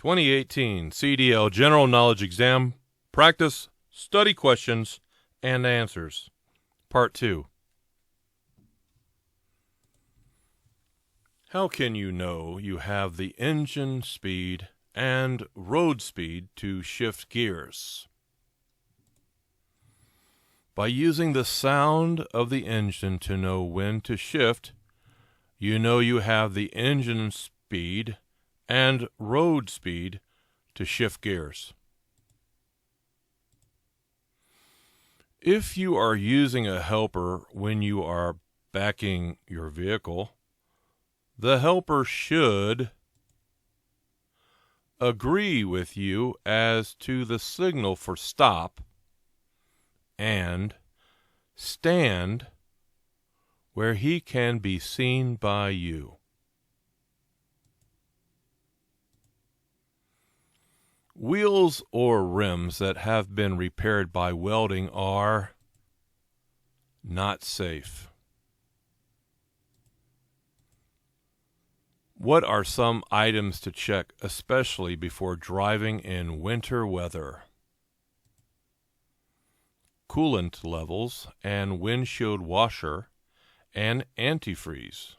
2018 CDL General Knowledge Exam, Practice, Study Questions, and Answers, Part 2. How can you know you have the engine speed and road speed to shift gears? By using the sound of the engine to know when to shift, you know you have the engine speed and road speed to shift gears. If you are using a helper when you are backing your vehicle, the helper should agree with you as to the signal for stop and stand where he can be seen by you. Wheels or rims that have been repaired by welding are not safe. What are some items to check, especially before driving in winter weather? Coolant levels and windshield washer and antifreeze.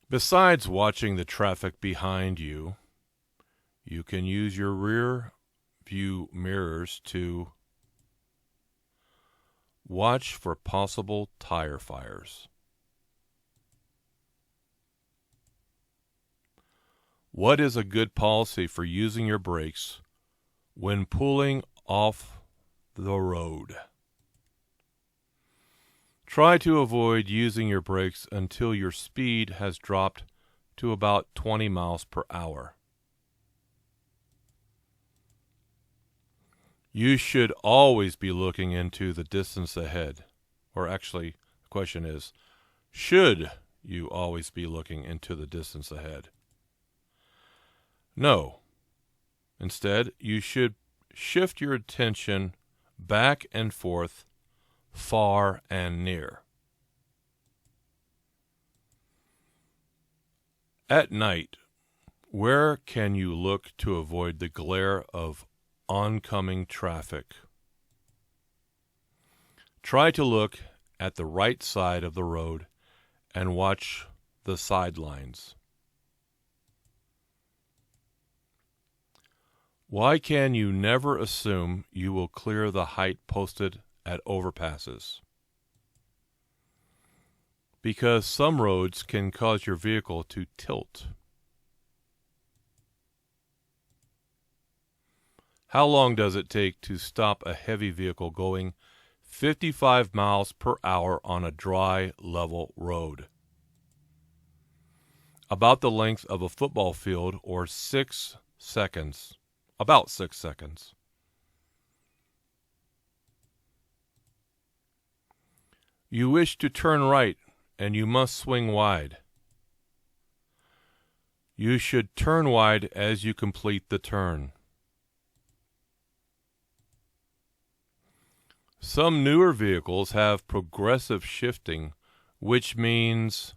Besides watching the traffic behind you, you can use your rear view mirrors to watch for possible tire fires. What is a good policy for using your brakes when pulling off the road? Try to avoid using your brakes until your speed has dropped to about 20 miles per hour. You should always be looking into the distance ahead. Or actually, the question is, should you always be looking into the distance ahead? No. Instead, you should shift your attention back and forth, far and near. At night, where can you look to avoid the glare of oncoming traffic? Try to look at the right side of the road and watch the sidelines. Why can you never assume you will clear the height posted at overpasses? Because some roads can cause your vehicle to tilt. How long does it take to stop a heavy vehicle going 55 miles per hour on a dry, level road? About the length of a football field, or 6 seconds. About 6 seconds. You wish to turn right, and you must swing wide. You should turn wide as you complete the turn. Some newer vehicles have progressive shifting, which means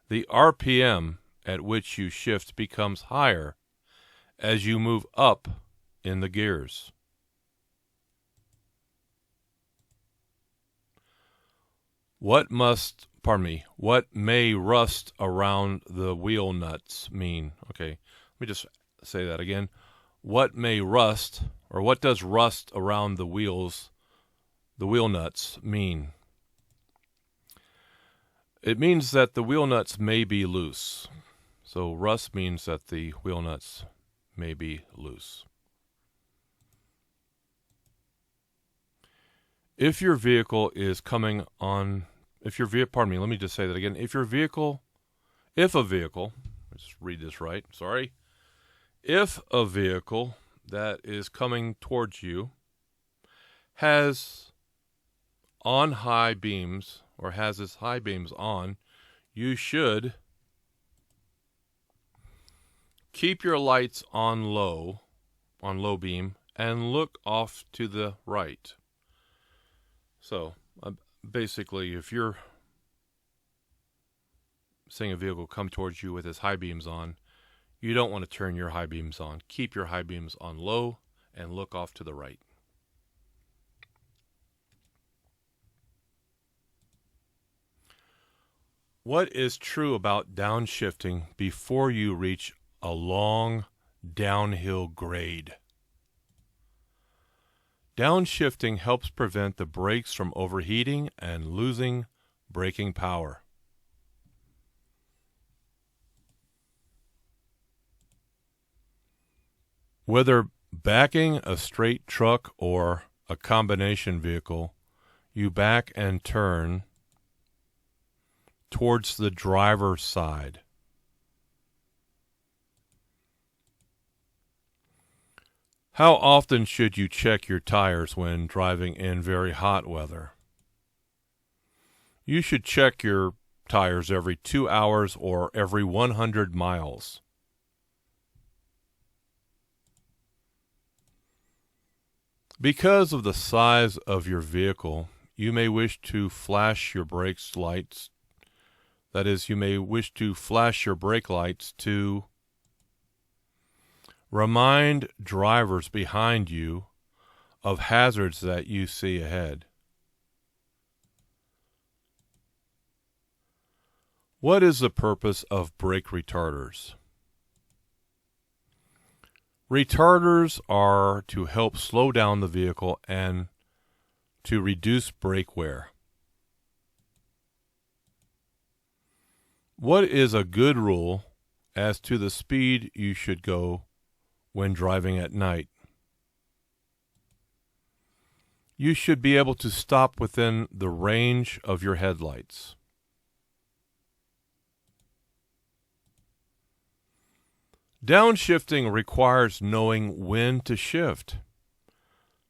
the RPM at which you shift becomes higher as you move up in the gears. What may rust around the wheel nuts mean? Okay, let me just say that again. What may rust, or what does rust around the wheel nuts mean? It means that the wheel nuts may be loose. So rust means that the wheel nuts may be loose. If your vehicle is coming on, let me just say that again. If a vehicle, let's read this right, sorry. If a vehicle that is coming towards you has its high beams on, you should keep your lights on low beam, and look off to the right. So basically, if you're seeing a vehicle come towards you with its high beams on, you don't want to turn your high beams on. Keep your high beams on low and look off to the right. What is true about downshifting before you reach a long downhill grade? Downshifting helps prevent the brakes from overheating and losing braking power. Whether backing a straight truck or a combination vehicle, you back and turn towards the driver's side. How often should you check your tires when driving in very hot weather? You should check your tires every 2 hours or every 100 miles. Because of the size of your vehicle, you may wish to flash your brake lights. That is, you may wish to flash your brake lights to remind drivers behind you of hazards that you see ahead. What is the purpose of brake retarders? Retarders are to help slow down the vehicle and to reduce brake wear. What is a good rule as to the speed you should go when driving at night? You should be able to stop within the range of your headlights. Downshifting requires knowing when to shift.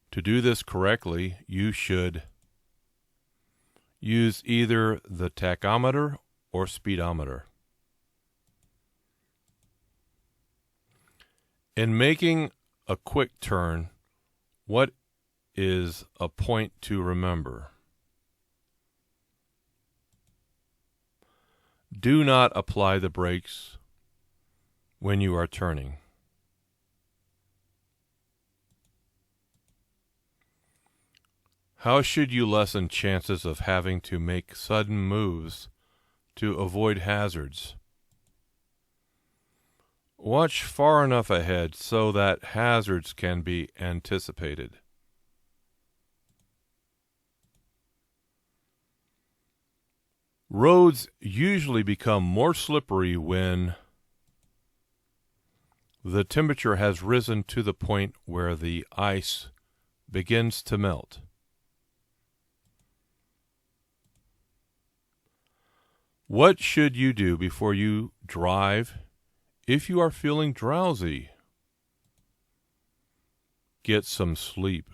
To do this correctly, you should use either the tachometer or speedometer. In making a quick turn, what is a point to remember? Do not apply the brakes when you are turning. How should you lessen chances of having to make sudden moves to avoid hazards? Watch far enough ahead so that hazards can be anticipated. Roads usually become more slippery when the temperature has risen to the point where the ice begins to melt. What should you do before you drive if you are feeling drowsy? Get some sleep.